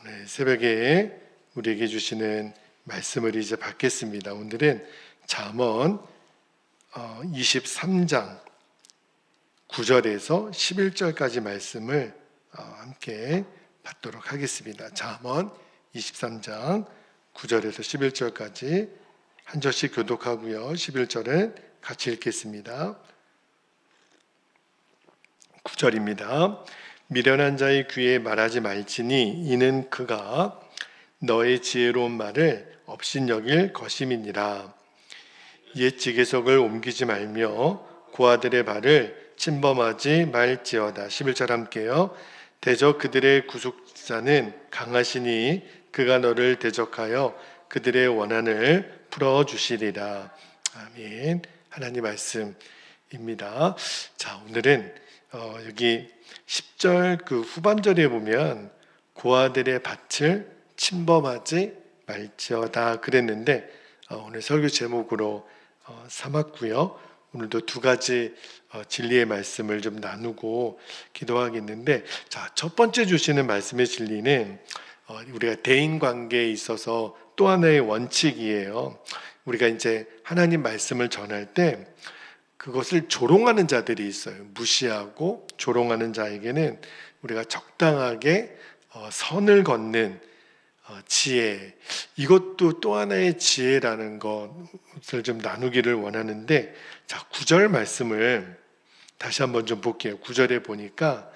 오늘 새벽에 우리에게 주시는 말씀을 이제 받겠습니다. 오늘은 잠언 23장 9절에서 11절까지 말씀을 함께 받도록 하겠습니다. 잠언 23장 9절에서 11절까지 한 절씩 교독하고요. 11절은 같이 읽겠습니다. 9절입니다. 미련한 자의 귀에 말하지 말지니 이는 그가 너의 지혜로운 말을 업신여길 것임이니라. 옛 지계석을 옮기지 말며 고아들의 발을 침범하지 말지어다. 11절 함께요. 대적 그들의 구속자는 강하시니 그가 너를 대적하여 그들의 원한을 풀어주시리라. 아멘. 하나님 말씀입니다. 자, 오늘은 여기 10절 그 후반절에 보면 고아들의 밭을 침범하지 말지어다 그랬는데 오늘 설교 제목으로 삼았고요. 오늘도 두 가지 진리의 말씀을 좀 나누고 기도하겠는데, 자, 첫 번째 주시는 말씀의 진리는 우리가 대인 관계에 있어서 또 하나의 원칙이에요. 우리가 이제 하나님 말씀을 전할 때 그것을 조롱하는 자들이 있어요. 무시하고 조롱하는 자에게는 우리가 적당하게 선을 걷는 지혜, 이것도 또 하나의 지혜라는 것을 좀 나누기를 원하는데, 자, 9절 말씀을 다시 한번 좀 볼게요. 9절에 보니까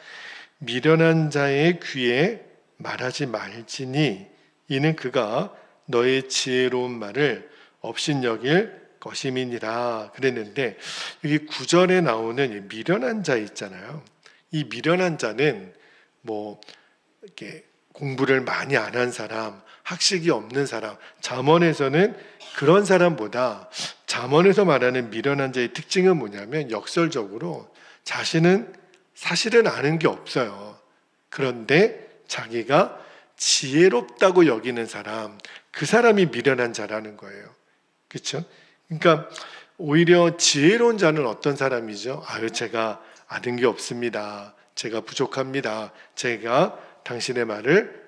미련한 자의 귀에 말하지 말지니 이는 그가 너의 지혜로운 말을 업신여길 것임이니라 그랬는데, 여기 9절에 나오는 미련한 자 있잖아요. 이 미련한 자는 뭐 이렇게 공부를 많이 안 한 사람, 학식이 없는 사람, 잠언에서는 그런 사람보다 잠언에서 말하는 미련한 자의 특징은 뭐냐면 역설적으로 자신은 사실은 아는 게 없어요. 그런데 자기가 지혜롭다고 여기는 사람, 그 사람이 미련한 자라는 거예요. 그렇죠? 그러니까 오히려 지혜로운 자는 어떤 사람이죠? 제가 아는 게 없습니다. 제가 부족합니다. 제가 당신의 말을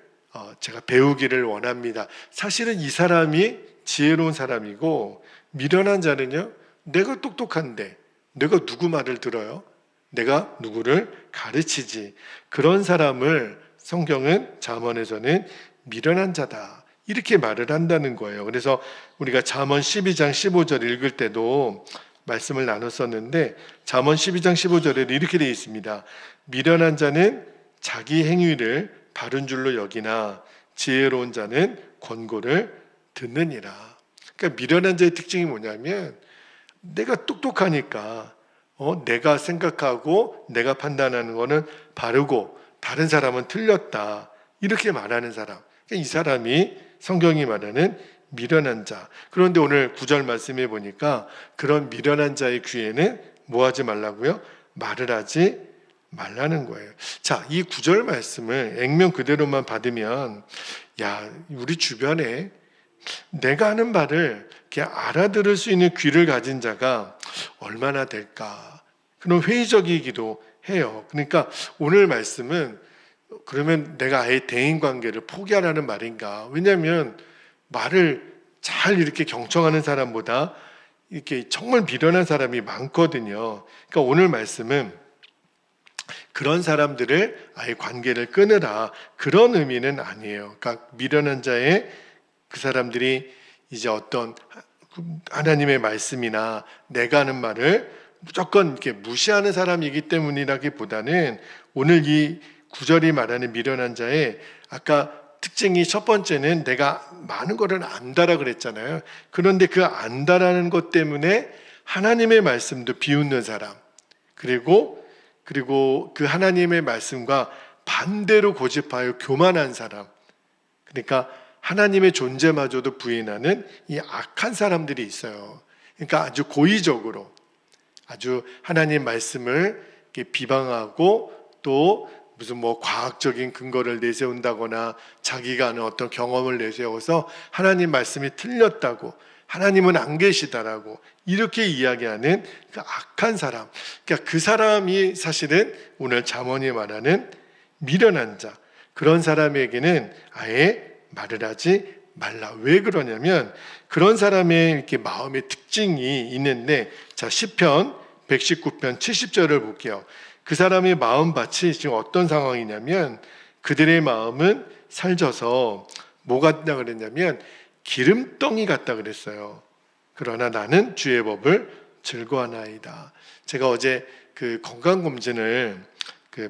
제가 배우기를 원합니다. 사실은 이 사람이 지혜로운 사람이고, 미련한 자는요, 내가 똑똑한데 내가 누구 말을 들어요? 내가 누구를 가르치지. 그런 사람을 성경은 잠언에서는 미련한 자다 이렇게 말을 한다는 거예요. 그래서 우리가 잠언 12장 15절 읽을 때도 말씀을 나눴었는데, 잠언 12장 15절에 이렇게 되어 있습니다. 미련한 자는 자기 행위를 바른 줄로 여기나 지혜로운 자는 권고를 듣느니라. 그러니까 미련한 자의 특징이 뭐냐면 내가 똑똑하니까 내가 생각하고 내가 판단하는 거는 바르고 다른 사람은 틀렸다 이렇게 말하는 사람. 그러니까 이 사람이 성경이 말하는 미련한 자. 그런데 오늘 9절 말씀해 보니까 그런 미련한 자의 귀에는 뭐 하지 말라고요? 말을 하지 말라는 거예요. 자, 이 9절 말씀을 액면 그대로만 받으면, 우리 주변에 내가 하는 말을 이렇게 알아들을 수 있는 귀를 가진 자가 얼마나 될까? 그런 회의적이기도 해요. 그러니까 오늘 말씀은 그러면 내가 아예 대인관계를 포기하라는 말인가? 왜냐하면 말을 잘 이렇게 경청하는 사람보다 이렇게 정말 미련한 사람이 많거든요. 그러니까 오늘 말씀은 그런 사람들을 아예 관계를 끊으라 그런 의미는 아니에요. 그러니까 미련한 자의 그 사람들이 이제 어떤 하나님의 말씀이나 내가 하는 말을 무조건 이렇게 무시하는 사람이기 때문이라기보다는 오늘 이 9절이 말하는 미련한 자의 아까 특징이 첫 번째는 내가 많은 거를 안다라 그랬잖아요. 그런데 그 안다라는 것 때문에 하나님의 말씀도 비웃는 사람, 그리고 그 하나님의 말씀과 반대로 고집하여 교만한 사람, 그러니까 하나님의 존재마저도 부인하는 이 악한 사람들이 있어요. 그러니까 아주 고의적으로 아주 하나님 말씀을 비방하고 또 무슨 과학적인 근거를 내세운다거나 자기가 아는 어떤 경험을 내세워서 하나님 말씀이 틀렸다고, 하나님은 안 계시다라고 이렇게 이야기하는 그 악한 사람, 그러니까 그 사람이 사실은 오늘 잠언이 말하는 미련한 자. 그런 사람에게는 아예 말을 하지 말라. 왜 그러냐면 그런 사람의 이렇게 마음의 특징이 있는데, 자, 시편 119편 70절을 볼게요. 그 사람의 마음밭이 지금 어떤 상황이냐면 그들의 마음은 살져서 뭐 같다 그랬냐면 기름덩이 같다 그랬어요. 그러나 나는 주의 법을 즐거워하나이다. 제가 어제 그 건강검진을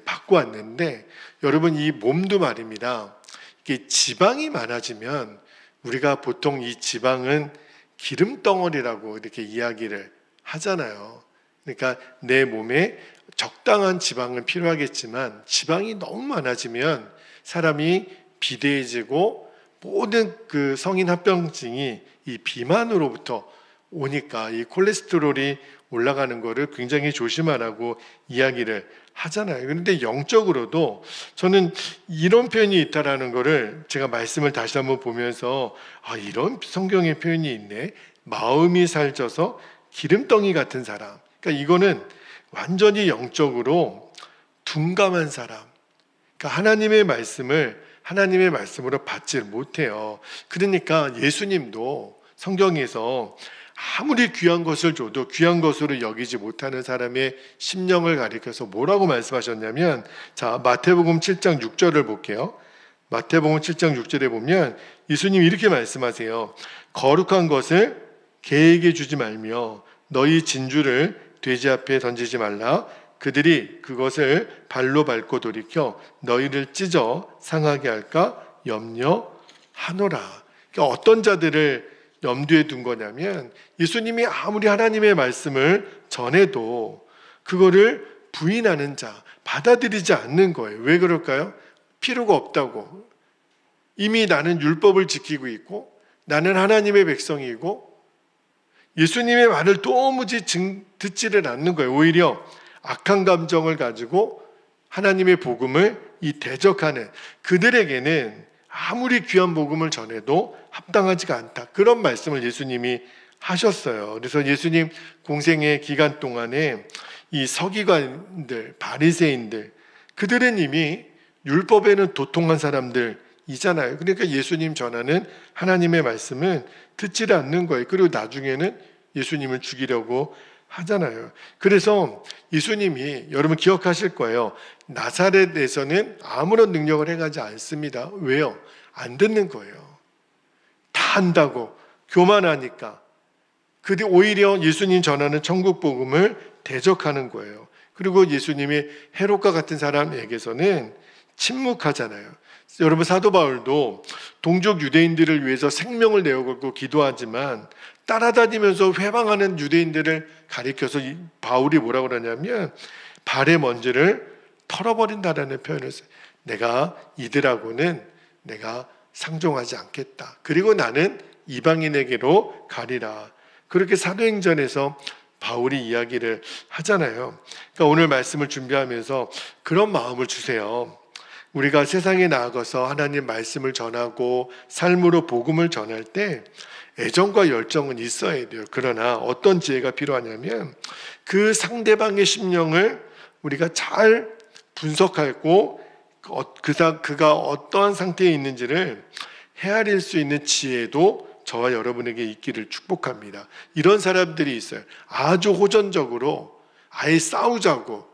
받고 왔는데, 여러분 이 몸도 말입니다. 이게 지방이 많아지면 우리가 보통 이 지방은 기름덩어리라고 이렇게 이야기를 하잖아요. 그러니까 내 몸에 적당한 지방은 필요하겠지만 지방이 너무 많아지면 사람이 비대해지고 모든 그 성인 합병증이 이 비만으로부터 오니까 이 콜레스테롤이 올라가는 거를 굉장히 조심하라고 이야기를 하잖아요. 그런데 영적으로도 저는 이런 표현이 있다라는 거를 제가 말씀을 다시 한번 보면서 이런 성경의 표현이 있네. 마음이 살쪄서 기름덩이 같은 사람. 그러니까 이거는 완전히 영적으로 둔감한 사람. 그러니까 하나님의 말씀으로 받지 못해요. 그러니까 예수님도 성경에서 아무리 귀한 것을 줘도 귀한 것으로 여기지 못하는 사람의 심령을 가리켜서 뭐라고 말씀하셨냐면, 자, 마태복음 7장 6절을 볼게요. 마태복음 7장 6절에 보면 예수님이 이렇게 말씀하세요. 거룩한 것을 개에게 주지 말며 너희 진주를 돼지 앞에 던지지 말라. 그들이 그것을 발로 밟고 돌이켜 너희를 찢어 상하게 할까 염려하노라. 그러니까 어떤 자들을 염두에 둔 거냐면, 예수님이 아무리 하나님의 말씀을 전해도 그거를 부인하는 자, 받아들이지 않는 거예요. 왜 그럴까요? 필요가 없다고. 이미 나는 율법을 지키고 있고 나는 하나님의 백성이고 예수님의 말을 도무지 듣지를 않는 거예요. 오히려 악한 감정을 가지고 하나님의 복음을 대적하는 그들에게는 아무리 귀한 복음을 전해도 합당하지가 않다. 그런 말씀을 예수님이 하셨어요. 그래서 예수님 공생의 기간 동안에 이 서기관들, 바리새인들, 그들은 이미 율법에는 도통한 사람들이잖아요. 그러니까 예수님 전하는 하나님의 말씀은 듣지를 않는 거예요. 그리고 나중에는 예수님을 죽이려고 하잖아요. 그래서 예수님이, 여러분 기억하실 거예요. 나사렛에서는 아무런 능력을 행하지 않습니다. 왜요? 안 듣는 거예요. 다 안다고 교만하니까. 그들이 오히려 예수님 전하는 천국 복음을 대적하는 거예요. 그리고 예수님이 헤롯과 같은 사람에게서는 침묵하잖아요. 여러분 사도 바울도 동족 유대인들을 위해서 생명을 내어걸고 기도하지만 따라다니면서 회방하는 유대인들을 가리켜서 바울이 뭐라고 그러냐면 발의 먼지를 털어버린다라는 표현을 써요. 내가 이들하고는 내가 상종하지 않겠다. 그리고 나는 이방인에게로 가리라. 그렇게 사도행전에서 바울이 이야기를 하잖아요. 그러니까 오늘 말씀을 준비하면서 그런 마음을 주세요. 우리가 세상에 나아가서 하나님 말씀을 전하고 삶으로 복음을 전할 때 애정과 열정은 있어야 돼요. 그러나 어떤 지혜가 필요하냐면 그 상대방의 심령을 우리가 잘 분석하고 그가 어떠한 상태에 있는지를 헤아릴 수 있는 지혜도 저와 여러분에게 있기를 축복합니다. 이런 사람들이 있어요. 아주 호전적으로 아예 싸우자고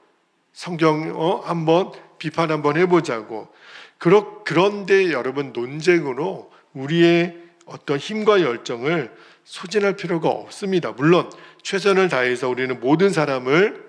성경 한번 비판 한번 해보자고. 그런데 여러분 논쟁으로 우리의 어떤 힘과 열정을 소진할 필요가 없습니다. 물론 최선을 다해서 우리는 모든 사람을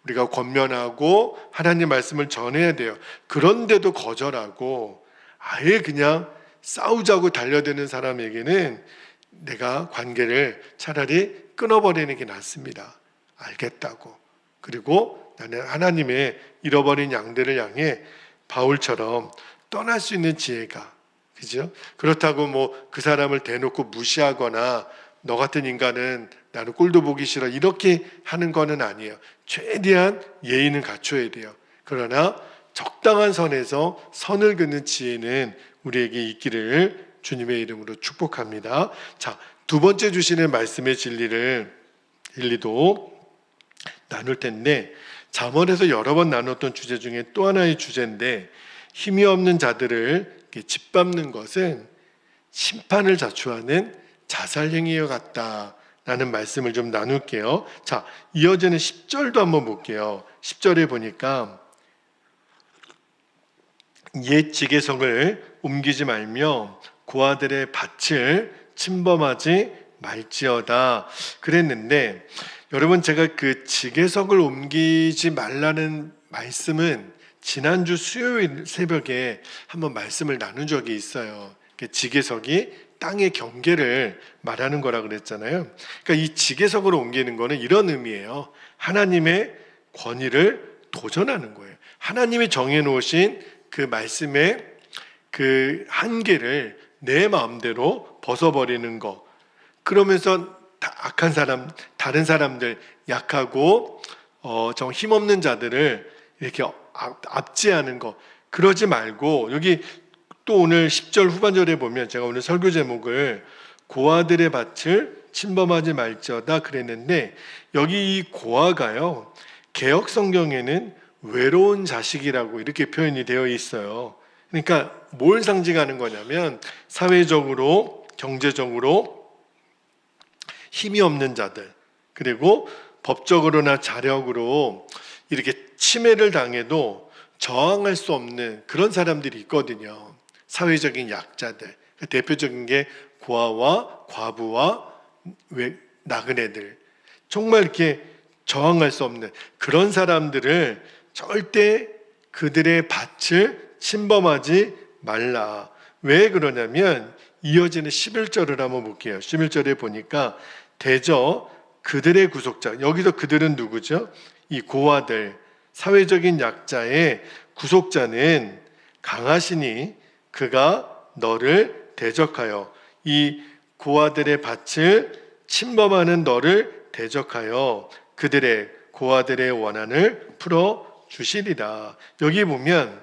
우리가 권면하고 하나님 말씀을 전해야 돼요. 그런데도 거절하고 아예 그냥 싸우자고 달려드는 사람에게는 내가 관계를 차라리 끊어버리는 게 낫습니다. 알겠다고. 그리고 나는 하나님의 잃어버린 양들을 향해 바울처럼 떠날 수 있는 지혜가, 그죠? 그렇다고 뭐 그 사람을 대놓고 무시하거나 너 같은 인간은 나는 꼴도 보기 싫어 이렇게 하는 거는 아니에요. 최대한 예의는 갖춰야 돼요. 그러나 적당한 선에서 선을 긋는 지혜는 우리에게 있기를 주님의 이름으로 축복합니다. 자, 두 번째 주시는 말씀의 진리도 나눌 텐데 잠언에서 여러 번 나눴던 주제 중에 또 하나의 주제인데 힘이 없는 자들을 이렇게 짓밟는 것은 심판을 자초하는 자살행위와 같다라는 말씀을 좀 나눌게요. 자, 이어지는 10절도 한번 볼게요. 10절에 보니까 옛 지계석을 옮기지 말며 고아들의 밭을 침범하지 말지어다 그랬는데, 여러분, 제가 그 지계석을 옮기지 말라는 말씀은 지난주 수요일 새벽에 한번 말씀을 나눈 적이 있어요. 지계석이 땅의 경계를 말하는 거라 그랬잖아요. 그러니까 이 지계석으로 옮기는 거는 이런 의미예요. 하나님의 권위를 도전하는 거예요. 하나님이 정해놓으신 그 말씀의 그 한계를 내 마음대로 벗어버리는 거. 그러면서 악한 사람, 다른 사람들, 약하고 좀 힘없는 자들을 이렇게 압제하는 거. 그러지 말고, 여기 또 오늘 10절 후반절에 보면, 제가 오늘 설교 제목을 고아들의 밭을 침범하지 말지어다 그랬는데, 여기 이 고아가요, 개역 성경에는 외로운 자식이라고 이렇게 표현이 되어 있어요. 그러니까 뭘 상징하는 거냐면, 사회적으로, 경제적으로 힘이 없는 자들, 그리고 법적으로나 자력으로 이렇게 침해를 당해도 저항할 수 없는 그런 사람들이 있거든요. 사회적인 약자들. 대표적인 게 고아와 과부와 나그네들. 정말 이렇게 저항할 수 없는 그런 사람들을 절대 그들의 밭을 침범하지 말라. 왜 그러냐면, 이어지는 11절을 한번 볼게요. 11절에 보니까 대저 그들의 구속자, 여기서 그들은 누구죠? 이 고아들, 사회적인 약자의 구속자는 강하시니 그가 너를 대적하여, 이 고아들의 밭을 침범하는 너를 대적하여 그들의 고아들의 원한을 풀어 주시리라. 여기 보면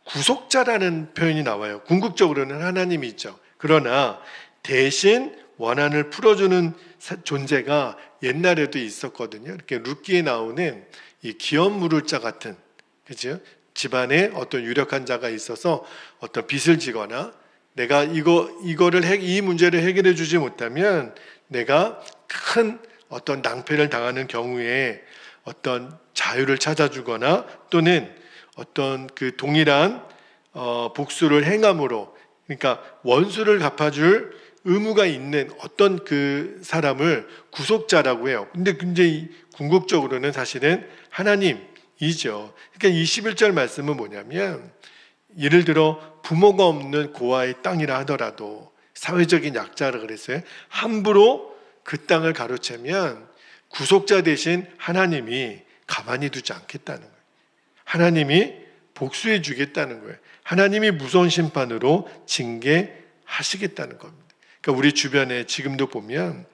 구속자라는 표현이 나와요. 궁극적으로는 하나님이죠. 그러나 대신 원한을 풀어주는 존재가 옛날에도 있었거든요. 이렇게 룻기에 나오는 이 기업 물을 자 같은, 그죠? 집안에 어떤 유력한 자가 있어서 어떤 빚을 지거나, 내가 이 문제를 해결해 주지 못하면 내가 큰 어떤 낭패를 당하는 경우에 어떤 자유를 찾아주거나, 또는 어떤 그 동일한 복수를 행함으로, 그러니까 원수를 갚아줄 의무가 있는 어떤 그 사람을 구속자라고 해요. 근데 궁극적으로는 사실은 하나님이죠. 그러니까 이 11절 말씀은 뭐냐면, 예를 들어 부모가 없는 고아의 땅이라 하더라도, 사회적인 약자라 그랬어요. 함부로 그 땅을 가로채면 구속자 대신 하나님이 가만히 두지 않겠다는 거예요. 하나님이 복수해 주겠다는 거예요. 하나님이 무서운 심판으로 징계하시겠다는 겁니다. 그러니까 우리 주변에 지금도 보면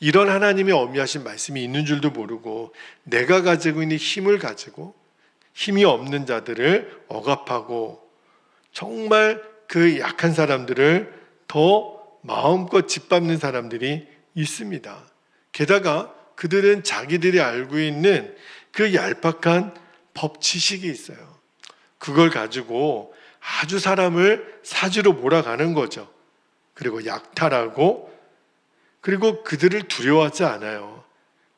이런 하나님의 엄미하신 말씀이 있는 줄도 모르고, 내가 가지고 있는 힘을 가지고 힘이 없는 자들을 억압하고, 정말 그 약한 사람들을 더 마음껏 짓밟는 사람들이 있습니다. 게다가 그들은 자기들이 알고 있는 그 얄팍한 법 지식이 있어요. 그걸 가지고 아주 사람을 사지로 몰아가는 거죠. 그리고 약탈하고, 그리고 그들을 두려워하지 않아요.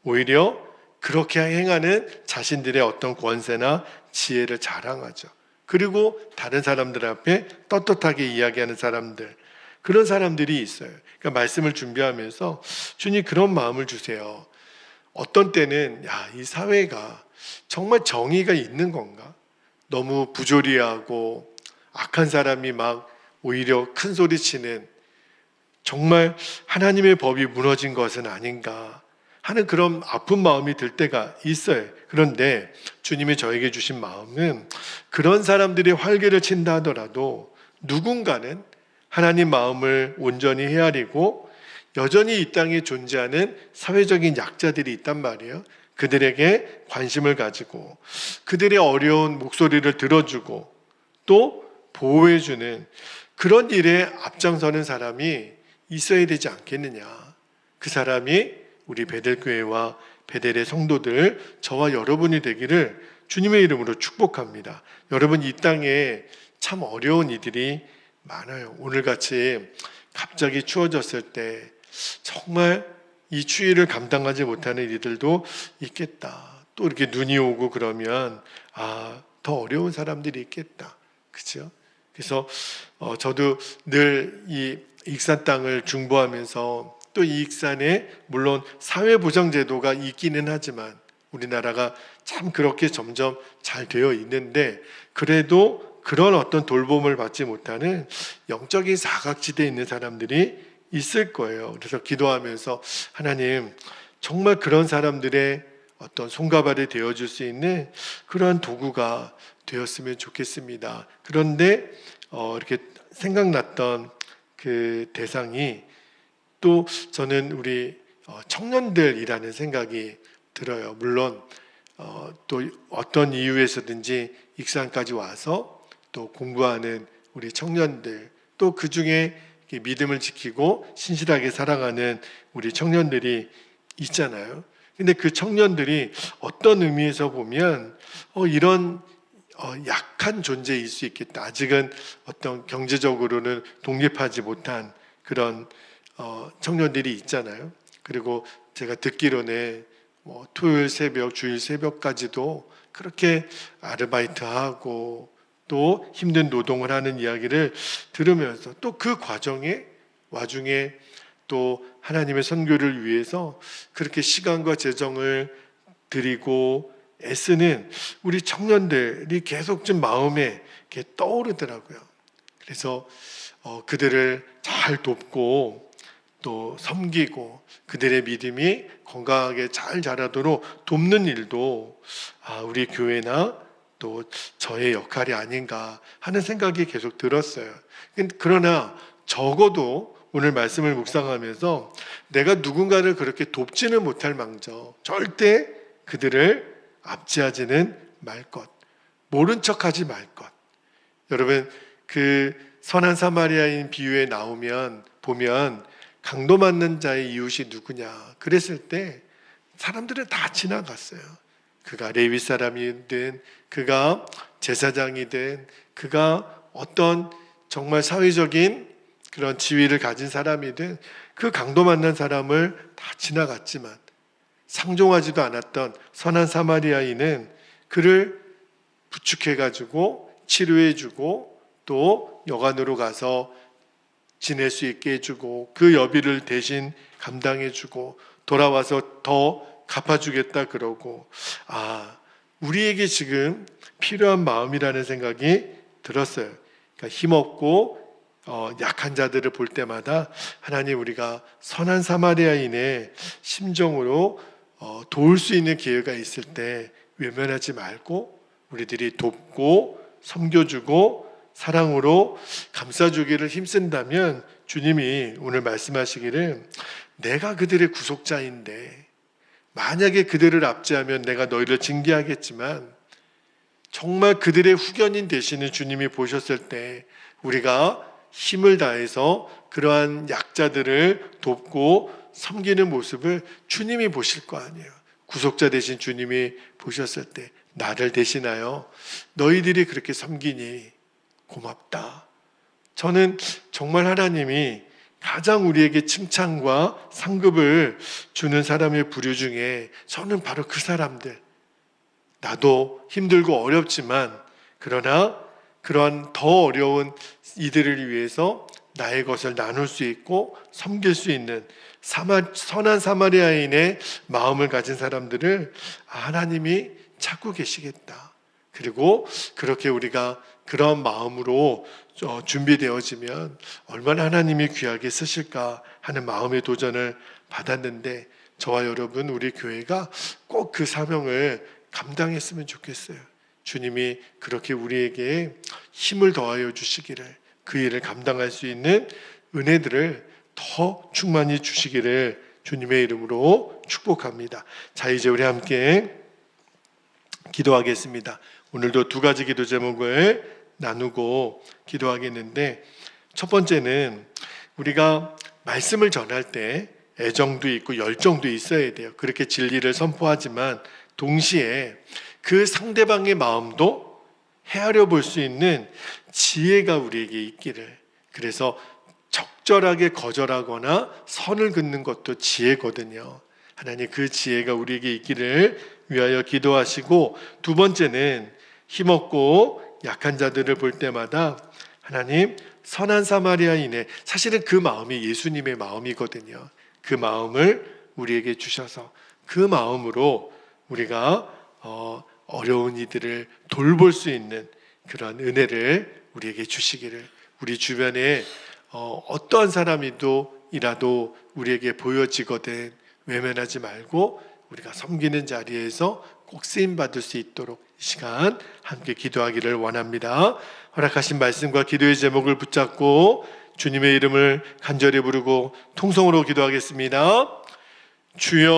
오히려 그렇게 행하는 자신들의 어떤 권세나 지혜를 자랑하죠. 그리고 다른 사람들 앞에 떳떳하게 이야기하는 사람들, 그런 사람들이 있어요. 그러니까 말씀을 준비하면서 주님 그런 마음을 주세요. 어떤 때는 이 사회가 정말 정의가 있는 건가? 너무 부조리하고 악한 사람이 막 오히려 큰 소리 치는, 정말 하나님의 법이 무너진 것은 아닌가 하는 그런 아픈 마음이 들 때가 있어요. 그런데 주님이 저에게 주신 마음은, 그런 사람들이 활개를 친다 하더라도 누군가는 하나님 마음을 온전히 헤아리고, 여전히 이 땅에 존재하는 사회적인 약자들이 있단 말이에요. 그들에게 관심을 가지고 그들의 어려운 목소리를 들어주고 또 보호해주는 그런 일에 앞장서는 사람이 있어야 되지 않겠느냐. 그 사람이 우리 베델교회와 베델의 성도들, 저와 여러분이 되기를 주님의 이름으로 축복합니다. 여러분, 이 땅에 참 어려운 이들이 많아요. 오늘같이 갑자기 추워졌을 때 정말 이 추위를 감당하지 못하는 이들도 있겠다. 또 이렇게 눈이 오고 그러면 더 어려운 사람들이 있겠다. 그렇죠? 그래서 저도 늘 이 익산 땅을 중보하면서 또 이 익산에 물론 사회보장제도가 있기는 하지만 우리나라가 참 그렇게 점점 잘 되어 있는데 그래도 그런 어떤 돌봄을 받지 못하는 영적인 사각지대에 있는 사람들이 있을 거예요. 그래서 기도하면서 하나님, 정말 그런 사람들의 어떤 손과 발이 되어줄 수 있는 그러한 도구가 되었으면 좋겠습니다. 그런데 이렇게 생각났던 그 대상이 또 저는 우리 청년들이라는 생각이 들어요. 물론 또 어떤 이유에서든지 익산까지 와서 또 공부하는 우리 청년들, 또 그 중에 믿음을 지키고 신실하게 살아가는 우리 청년들이 있잖아요. 근데 그 청년들이 어떤 의미에서 보면 이런 약한 존재일 수 있겠다. 아직은 어떤 경제적으로는 독립하지 못한 그런 청년들이 있잖아요. 그리고 제가 듣기로는 토요일 새벽, 주일 새벽까지도 그렇게 아르바이트하고 또 힘든 노동을 하는 이야기를 들으면서 또 그 와중에 또 하나님의 선교를 위해서 그렇게 시간과 재정을 드리고 애쓰는 우리 청년들이 계속 좀 마음에 이렇게 떠오르더라고요. 그래서 그들을 잘 돕고 또 섬기고 그들의 믿음이 건강하게 잘 자라도록 돕는 일도 우리 교회나 또 저의 역할이 아닌가 하는 생각이 계속 들었어요. 그러나 적어도 오늘 말씀을 묵상하면서 내가 누군가를 그렇게 돕지는 못할 망정 절대 그들을 압제하지는 말 것, 모른 척하지 말 것. 여러분, 그 선한 사마리아인 비유에 보면 강도 맞는 자의 이웃이 누구냐 그랬을 때 사람들은 다 지나갔어요. 그가 레위 사람이든 그가 제사장이든 그가 어떤 정말 사회적인 그런 지위를 가진 사람이든 그 강도 만난 사람을 다 지나갔지만 상종하지도 않았던 선한 사마리아인은 그를 부축해가지고 치료해주고 또 여관으로 가서 지낼 수 있게 해주고 그 여비를 대신 감당해주고 돌아와서 더 갚아주겠다 그러고 우리에게 지금 필요한 마음이라는 생각이 들었어요. 그러니까 힘없고 약한 자들을 볼 때마다 하나님, 우리가 선한 사마리아인의 심정으로 도울 수 있는 기회가 있을 때 외면하지 말고 우리들이 돕고 섬겨주고 사랑으로 감싸주기를 힘쓴다면 주님이 오늘 말씀하시기를 내가 그들의 구속자인데 만약에 그들을 압제하면 내가 너희를 징계하겠지만 정말 그들의 후견인 되시는 주님이 보셨을 때 우리가 힘을 다해서 그러한 약자들을 돕고 섬기는 모습을 주님이 보실 거 아니에요. 구속자 되신 주님이 보셨을 때 나를 대신하여 너희들이 그렇게 섬기니 고맙다. 저는 정말 하나님이 가장 우리에게 칭찬과 상급을 주는 사람의 부류 중에 저는 바로 그 사람들, 나도 힘들고 어렵지만 그러나 그러한 더 어려운 이들을 위해서 나의 것을 나눌 수 있고 섬길 수 있는 선한 사마리아인의 마음을 가진 사람들을 하나님이 찾고 계시겠다. 그리고 그렇게 우리가 그런 마음으로 준비되어지면 얼마나 하나님이 귀하게 쓰실까 하는 마음의 도전을 받았는데 저와 여러분, 우리 교회가 꼭 그 사명을 감당했으면 좋겠어요. 주님이 그렇게 우리에게 힘을 더하여 주시기를, 그 일을 감당할 수 있는 은혜들을 더 충만히 주시기를 주님의 이름으로 축복합니다. 자, 이제 우리 함께 기도하겠습니다. 오늘도 두 가지 기도 제목을 나누고 기도하겠는데, 첫 번째는 우리가 말씀을 전할 때 애정도 있고 열정도 있어야 돼요. 그렇게 진리를 선포하지만 동시에 그 상대방의 마음도 헤아려 볼 수 있는 지혜가 우리에게 있기를. 그래서 적절하게 거절하거나 선을 긋는 것도 지혜거든요. 하나님 그 지혜가 우리에게 있기를 위하여 기도하시고, 두 번째는 힘없고 약한 자들을 볼 때마다 하나님 선한 사마리아인의, 사실은 그 마음이 예수님의 마음이거든요. 그 마음을 우리에게 주셔서 그 마음으로 우리가 어려운 이들을 돌볼 수 있는 그런 은혜를 우리에게 주시기를, 우리 주변에 어떠한 사람이라도 우리에게 보여지거든 외면하지 말고 우리가 섬기는 자리에서 꼭 쓰임 받을 수 있도록 이 시간 함께 기도하기를 원합니다. 허락하신 말씀과 기도의 제목을 붙잡고 주님의 이름을 간절히 부르고 통성으로 기도하겠습니다. 주여